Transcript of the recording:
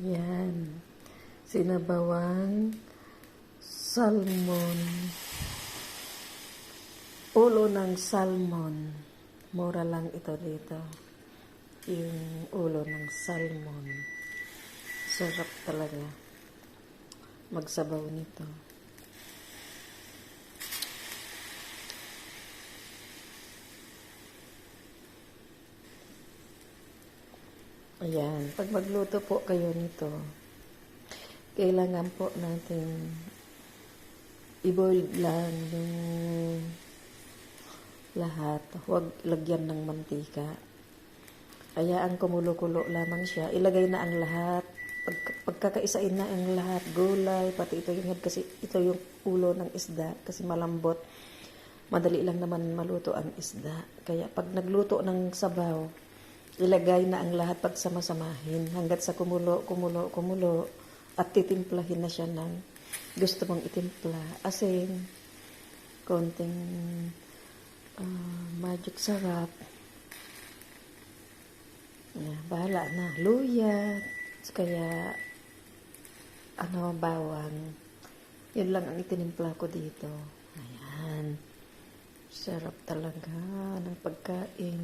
Yan. Sinabawang salmon. Ulo ng salmon. Mura lang ito dito. Yung ulo ng salmon. Sarap talaga magsabaw nito. Ayan, pag magluto po kayo nito, kailangan po natin i-boil lang yung lahat. Huwag lagyan ng mantika. Hayaan kumulo-kulo lamang siya. Ilagay na ang lahat. Pagkakaisain na ang lahat, gulay, pati ito yung kasi ito yung ulo ng isda kasi malambot. Madali lang naman maluto ang isda. Kaya pag nagluto ng sabaw, ilagay na ang lahat pagsama-samahin hanggat sa kumulo at titimplahin na siya ng gusto mong itimpla. Asin, konting magic sarap. Bahala na. Luya. Kaya, bawang. Yun lang ang itinimpla ko dito. Ayan. Sarap talaga ng pagkain.